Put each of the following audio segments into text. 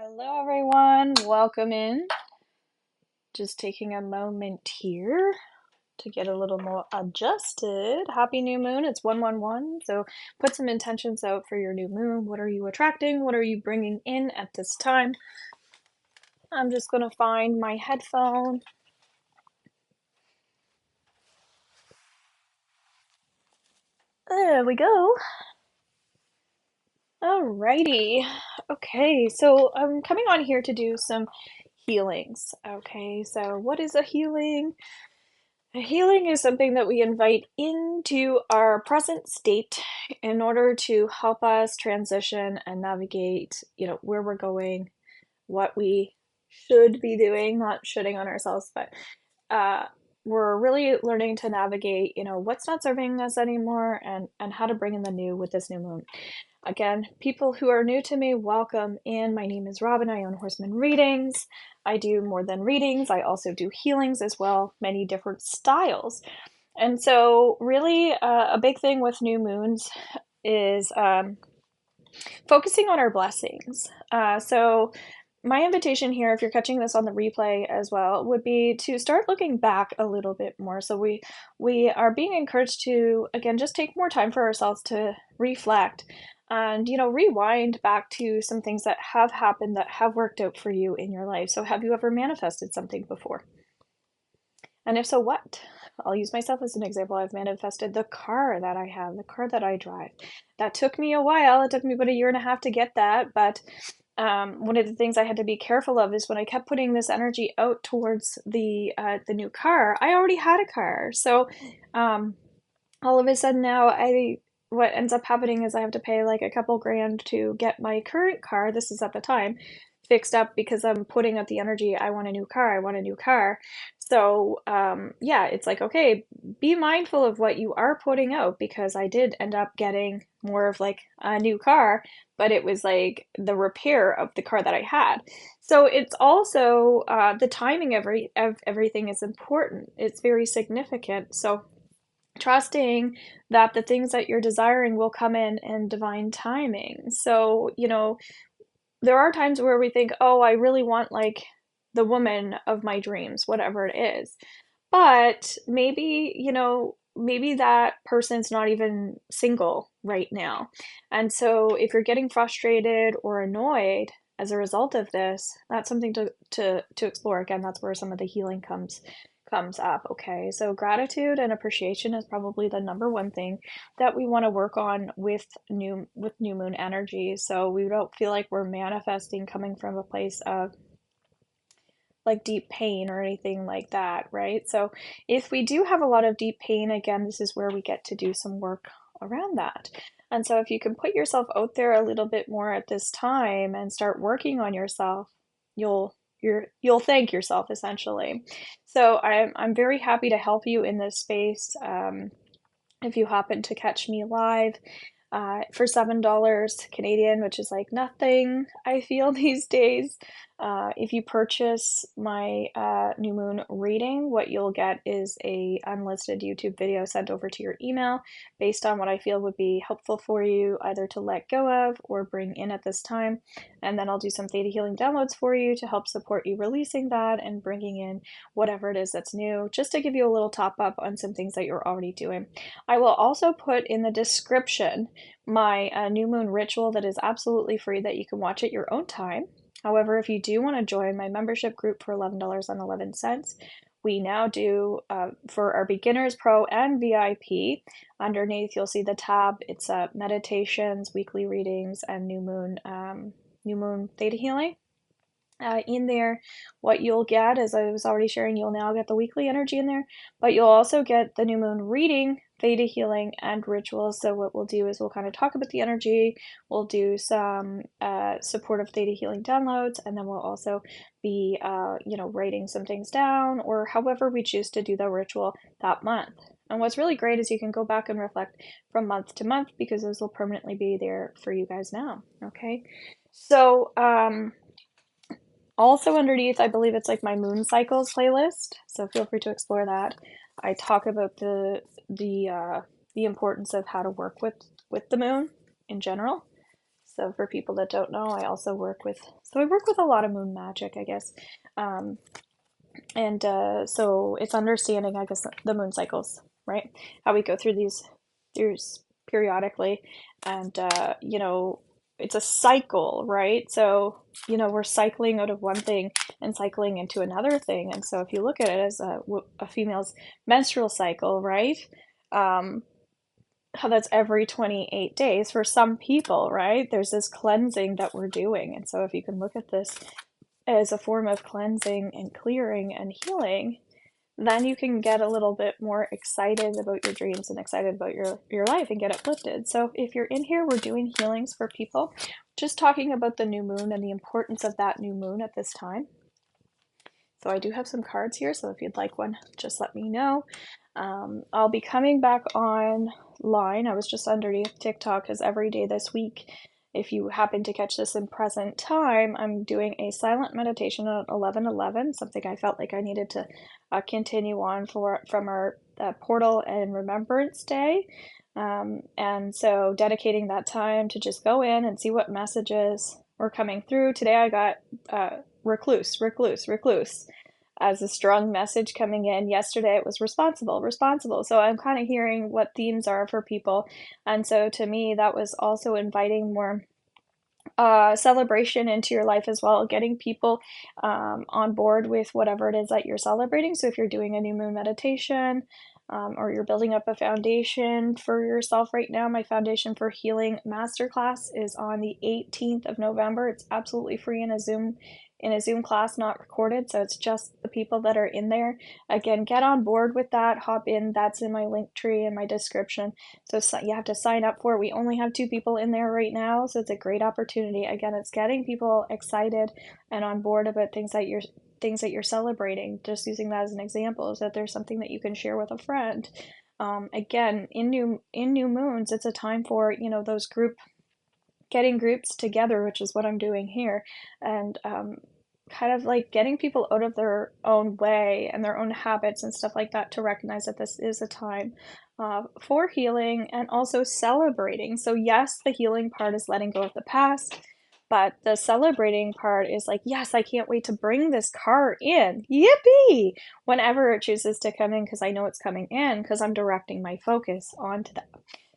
Hello, everyone. Welcome in. Just taking a moment here to get a little more adjusted. Happy new moon. It's 111. So put some intentions out for your new moon. What are you attracting? What are you bringing in at this time? I'm just going to find my headphone. There we go. Alrighty. Okay, so I'm coming on here to do some healings. Okay, so what is a healing? A healing is something that we invite into our present state in order to help us transition and navigate, where we're going, what we should be doing, not shitting on ourselves, but uh, we're really learning to navigate, what's not serving us anymore and how to bring in the new with this new moon. Again, people who are new to me, welcome in. My name is Robin. I own Horseman Readings. I do more than readings. I also do healings as well, many different styles. And so, really, a big thing with new moons is focusing on our blessings. So, my invitation here, if you're catching this on the replay as well, would be to start looking back a little bit more. So we are being encouraged to, again, just take more time for ourselves to reflect and, rewind back to some things that have happened that have worked out for you in your life. So have you ever manifested something before? And if so, what? I'll use myself as an example. I've manifested the car that I have, the car that I drive. That took me a while. It took me about a year and a half to get that, but one of the things I had to be careful of is when I kept putting this energy out towards the new car, I already had a car. So all of a sudden now what ends up happening is I have to pay like a couple grand to get my current car, this is at the time, fixed up because I'm putting out the energy, I want a new car, I want a new car. So yeah, it's like, okay, be mindful of what you are putting out because I did end up getting more of like a new car, but it was like the repair of the car that I had. So it's also the timing of everything is important. It's very significant. So trusting that the things that you're desiring will come in divine timing. So, there are times where we think, oh, I really want like the woman of my dreams, whatever it is. But maybe, maybe that person's not even single right now. And so if you're getting frustrated or annoyed as a result of this, that's something to explore. Again, that's where some of the healing comes up. Okay, so gratitude and appreciation is probably the number one thing that we want to work on with new moon energy, so we don't feel like we're manifesting coming from a place of like deep pain or anything like that, right? So if we do have a lot of deep pain, again, this is where we get to do some work around that. And so if you can put yourself out there a little bit more at this time and start working on yourself, you'll thank yourself essentially. So I'm very happy to help you in this space. If you happen to catch me live, for $7 Canadian, which is like nothing, I feel these days. If you purchase my new moon reading, what you'll get is a unlisted YouTube video sent over to your email based on what I feel would be helpful for you either to let go of or bring in at this time. And then I'll do some theta healing downloads for you to help support you releasing that and bringing in whatever it is that's new, just to give you a little top up on some things that you're already doing. I will also put in the description my new moon ritual that is absolutely free that you can watch at your own time. However, if you do want to join my membership group for $11.11, we now do for our beginners, pro, and VIP. Underneath, you'll see the tab. It's meditations, weekly readings, and new moon theta healing. In there, what you'll get, as I was already sharing, you'll now get the weekly energy in there, but you'll also get the new moon reading, theta healing, and rituals. So what we'll do is we'll kind of talk about the energy, we'll do some supportive theta healing downloads, and then we'll also be, writing some things down, or however we choose to do the ritual that month. And what's really great is you can go back and reflect from month to month because those will permanently be there for you guys now. Okay, so also underneath, I believe it's like my moon cycles playlist, so feel free to explore that. I talk about the importance of how to work with the moon in general. So for people that don't know, I also work with, so I work with a lot of moon magic, I guess. Um, and so it's understanding, I guess, the moon cycles, right? How we go through these periodically, and it's a cycle, right? So we're cycling out of one thing and cycling into another thing. And so if you look at it as a female's menstrual cycle, right? How that's every 28 days for some people, right? There's this cleansing that we're doing. And so if you can look at this as a form of cleansing and clearing and healing, then you can get a little bit more excited about your dreams and excited about your life and get uplifted. So if you're in here, we're doing healings for people, just talking about the new moon and the importance of that new moon at this time. So I do have some cards here, so if you'd like one, just let me know. I'll be coming back online. I was just underneath TikTok because every day this week, if you happen to catch this in present time, I'm doing a silent meditation on 11/11, something I felt like I needed to continue on from our portal and remembrance day. And so dedicating that time to just go in and see what messages were coming through. Today I got recluse, recluse, recluse as a strong message coming in. Yesterday it was responsible, responsible. So I'm kind of hearing what themes are for people. And so to me, that was also inviting more celebration into your life as well, getting people on board with whatever it is that you're celebrating. So if you're doing a new moon meditation, or you're building up a foundation for yourself right now, my Foundation for Healing Masterclass is on the 18th of November. It's absolutely free in a Zoom class, not recorded, so it's just the people that are in there. Again, get on board with that, hop in. That's in my link tree in my description. So you have to sign up for it. We only have 2 people in there right now, so it's a great opportunity. Again, it's getting people excited and on board about things that you're celebrating. Just using that as an example, is that there's something that you can share with a friend. Again, in new moons, it's a time for those getting groups together, which is what I'm doing here, and kind of like getting people out of their own way and their own habits and stuff like that to recognize that this is a time for healing and also celebrating. So yes, the healing part is letting go of the past, but the celebrating part is like, yes, I can't wait to bring this car in. Yippee! Whenever it chooses to come in, because I know it's coming in because I'm directing my focus onto that.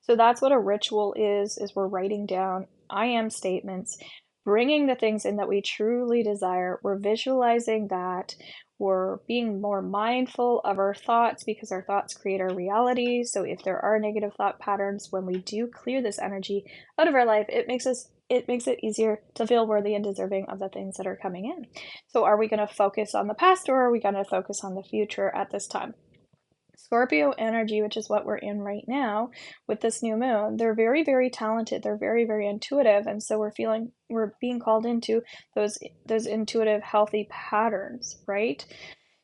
So that's what a ritual is we're writing down I am statements, bringing the things in that we truly desire. We're visualizing that. We're being more mindful of our thoughts because our thoughts create our reality. So if there are negative thought patterns, when we do clear this energy out of our life, it makes it easier to feel worthy and deserving of the things that are coming in. So are we going to focus on the past, or are we going to focus on the future at this time? Scorpio energy, which is what we're in right now with this new moon, they're very, very talented. They're very, very intuitive. And so we're being called into those intuitive, healthy patterns, right?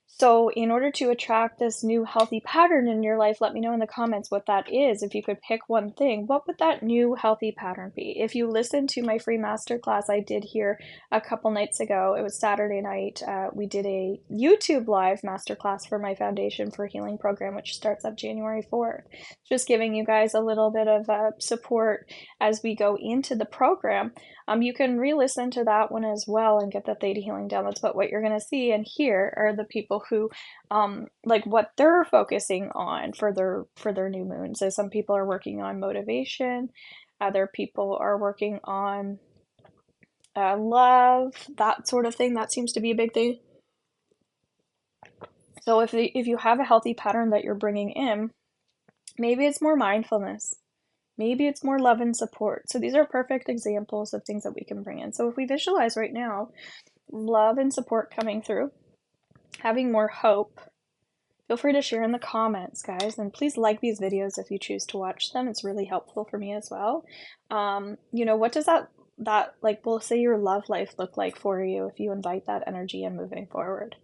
So in order to attract this new healthy pattern in your life, let me know in the comments what that is. If you could pick one thing, what would that new healthy pattern be? If you listened to my free masterclass I did here a couple nights ago, it was Saturday night, we did a YouTube live masterclass for my Foundation for Healing program, which starts up January 4th. Just giving you guys a little bit of support as we go into the program. You can re-listen to that one as well and get the theta healing downloads. But what you're going to see and hear are the people who, like what they're focusing on for their new moon. So some people are working on motivation, other people are working on love, that sort of thing. That seems to be a big thing. So if you have a healthy pattern that you're bringing in, maybe it's more mindfulness. Maybe it's more love and support. So these are perfect examples of things that we can bring in. So if we visualize right now, love and support coming through, having more hope, feel free to share in the comments, guys. And please like these videos if you choose to watch them. It's really helpful for me as well. What does that like, we'll say your love life look like for you if you invite that energy in moving forward?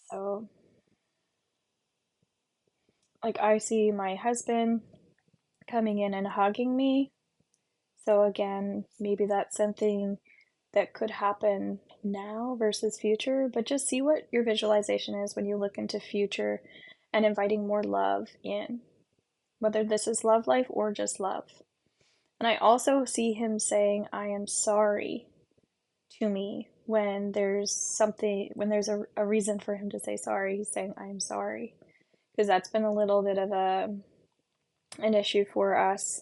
So like I see my husband coming in and hugging me. So again, maybe that's something that could happen now versus future, but just see what your visualization is when you look into future and inviting more love in, whether this is love life or just love. And I also see him saying, I am sorry to me when there's something, when there's a reason for him to say sorry. He's saying, I am sorry. Because that's been a little bit of an issue for us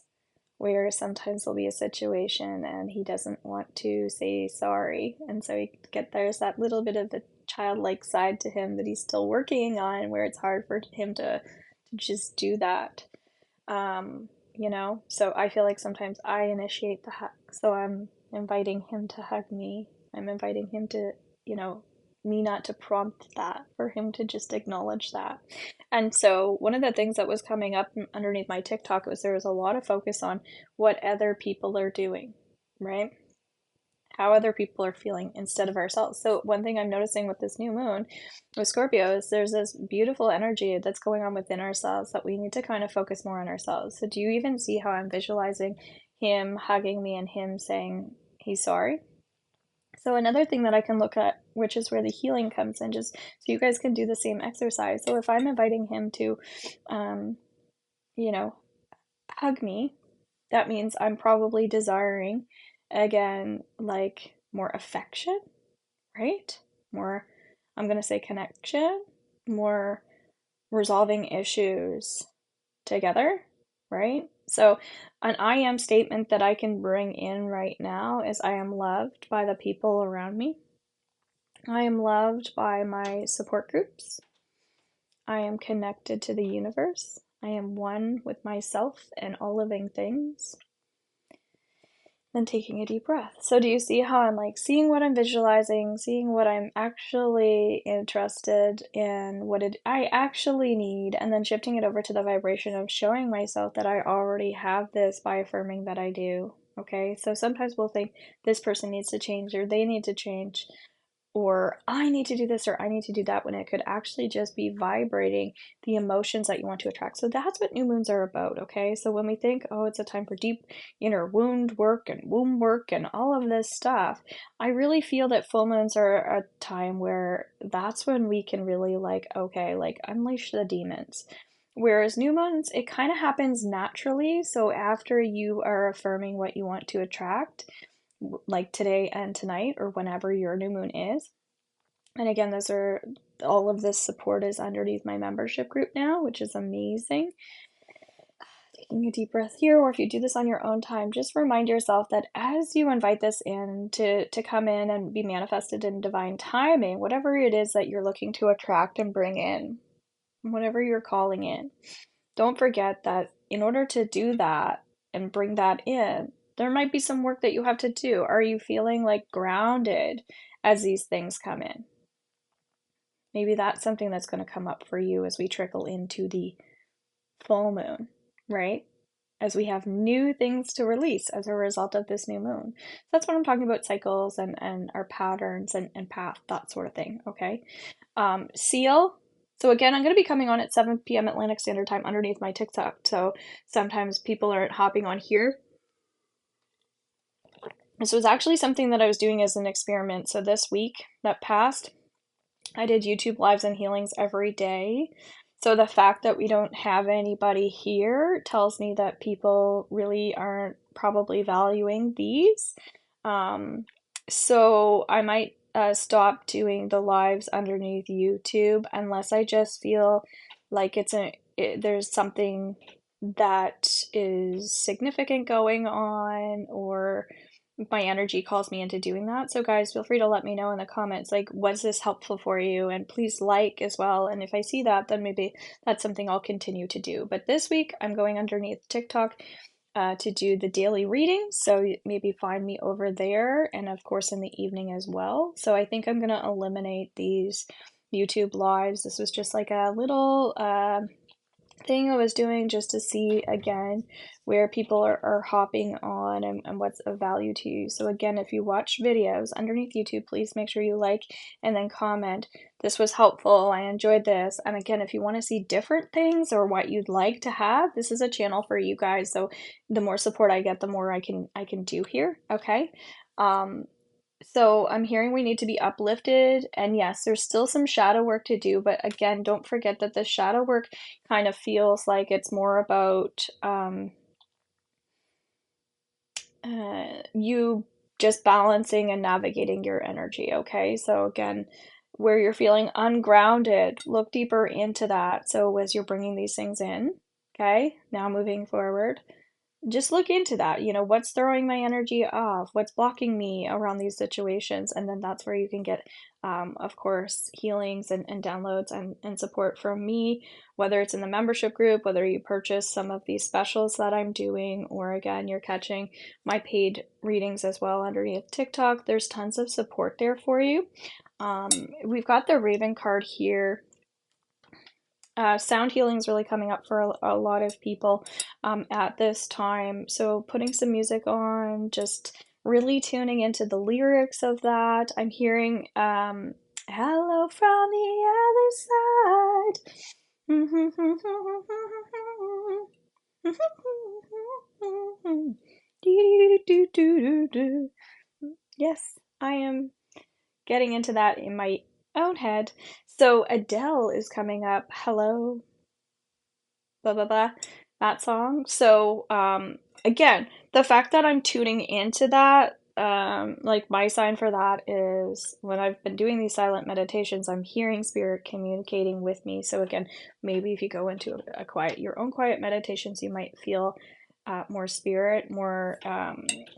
where sometimes there'll be a situation and he doesn't want to say sorry. And so there's that little bit of a childlike side to him that he's still working on where it's hard for him to just do that. So I feel like sometimes I initiate the hug. So I'm inviting him to hug me. I'm inviting him to, me not to prompt that, for him to just acknowledge that. And so one of the things that was coming up underneath my TikTok was there was a lot of focus on what other people are doing, right? How other people are feeling instead of ourselves. So one thing I'm noticing with this new moon with Scorpio is there's this beautiful energy that's going on within ourselves that we need to kind of focus more on ourselves. So do you even see how I'm visualizing him hugging me and him saying he's sorry? So another thing that I can look at, which is where the healing comes in, just so you guys can do the same exercise. So if I'm inviting him to, you know, hug me, that means I'm probably desiring, again, like more affection, right? More, I'm going to say connection, more resolving issues together, right? So, an I am statement that I can bring in right now is I am loved by the people around me. I am loved by my support groups. I am connected to the universe. I am one with myself and all living things. Then taking a deep breath. So do you see how I'm like seeing what I'm visualizing, seeing what I'm actually interested in, I actually need, and then shifting it over to the vibration of showing myself that I already have this by affirming that I do. Okay, so sometimes we'll think this person needs to change or they need to change, or I need to do this or I need to do that, when it could actually just be vibrating the emotions that you want to attract. So that's what new moons are about, okay? So when we think, oh, it's a time for deep inner wound work and womb work and all of this stuff, I really feel that full moons are a time where that's when we can really unleash the demons. Whereas new moons, it kind of happens naturally. So after you are affirming what you want to attract, like today and tonight or whenever your new moon is. And again, all of this support is underneath my membership group now, which is amazing. Taking a deep breath here, or if you do this on your own time, just remind yourself that as you invite this in to come in and be manifested in divine timing, whatever it is that you're looking to attract and bring in, whatever you're calling in, don't forget that in order to do that and bring that in, there might be some work that you have to do. Are you feeling like grounded as these things come in? Maybe that's something that's going to come up for you as we trickle into the full moon, right? As we have new things to release as a result of this new moon. That's what I'm talking about, cycles and our patterns and path, that sort of thing, okay? Seal. So again, I'm going to be coming on at 7 p.m. Atlantic Standard Time underneath my TikTok. So sometimes people aren't hopping on here. This was actually something that I was doing as an experiment. So this week that passed, I did YouTube lives and healings every day. So the fact that we don't have anybody here tells me that people really aren't probably valuing these. So I might stop doing the lives underneath YouTube unless I just feel like there's something that is significant going on, or my energy calls me into doing that. So guys, feel free to let me know in the comments, like, was this helpful for you? And please like as well. And if I see that, then maybe that's something I'll continue to do. But this week I'm going underneath TikTok to do the daily readings. So maybe find me over there, and of course in the evening as well. So I think I'm going to eliminate these YouTube lives. This was just like a little thing I was doing just to see again where people are hopping on and what's of value to you. So again, if you watch videos underneath YouTube, please make sure you like and then comment, this was helpful, I enjoyed this. And again, if you want to see different things or what you'd like to have, this is a channel for you guys. So the more support I get, the more I can do here, okay? So I'm hearing we need to be uplifted, and yes, there's still some shadow work to do, but again, don't forget that the shadow work kind of feels like it's more about you just balancing and navigating your energy, okay? So again, where you're feeling ungrounded, look deeper into that. So as you're bringing these things in, okay? Now moving forward, just look into that. What's throwing my energy off? What's blocking me around these situations? And then that's where you can get, of course, healings and downloads and support from me, whether it's in the membership group, whether you purchase some of these specials that I'm doing, or again, you're catching my paid readings as well underneath TikTok. There's tons of support there for you. We've got the Raven card here. Sound healing is really coming up for a lot of people at this time. So putting some music on, just really tuning into the lyrics of that. I'm hearing hello from the other side. Yes, I am getting into that in my own head. So Adele is coming up. Hello, blah blah blah, that song. So again, the fact that I'm tuning into that, like my sign for that is when I've been doing these silent meditations, I'm hearing spirit communicating with me. So again, maybe if you go into your own quiet meditations, you might feel more spirit, more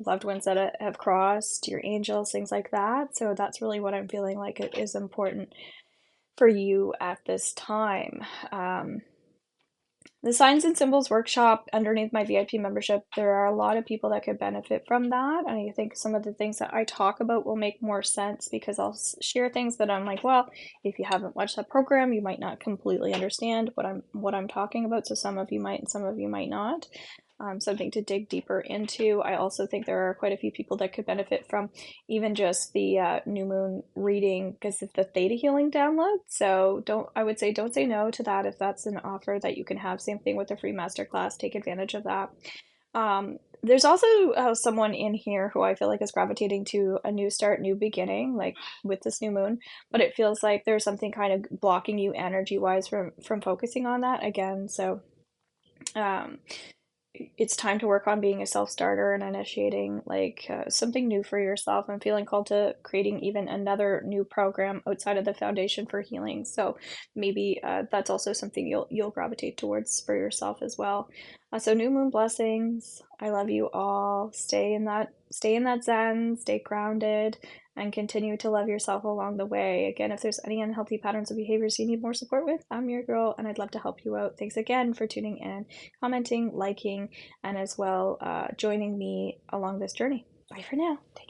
loved ones that have crossed, your angels, things like that. So that's really what I'm feeling like it is important for you at this time. The Signs and Symbols workshop underneath my VIP membership, there are a lot of people that could benefit from that. And I think some of the things that I talk about will make more sense because I'll share things that I'm like, well, if you haven't watched that program, you might not completely understand what I'm talking about. So some of you might and some of you might not. Something to dig deeper into. I also think there are quite a few people that could benefit from even just the new moon reading because of the theta healing download. So I would say don't say no to that if that's an offer that you can have. Same thing with the free masterclass. Take advantage of that. There's also someone in here who I feel like is gravitating to a new start, new beginning, like with this new moon. But it feels like there's something kind of blocking you energy wise from focusing on that again. So um, it's time to work on being a self-starter and initiating something new for yourself. I'm feeling called to creating even another new program outside of the foundation for healing. So maybe that's also something you'll gravitate towards for yourself as well. So new moon blessings. I love you all. Stay in that zen, stay grounded, and continue to love yourself along the way. Again, if there's any unhealthy patterns of behaviors you need more support with, I'm your girl and I'd love to help you out. Thanks again for tuning in, commenting, liking, and as well joining me along this journey. Bye for now. Take care.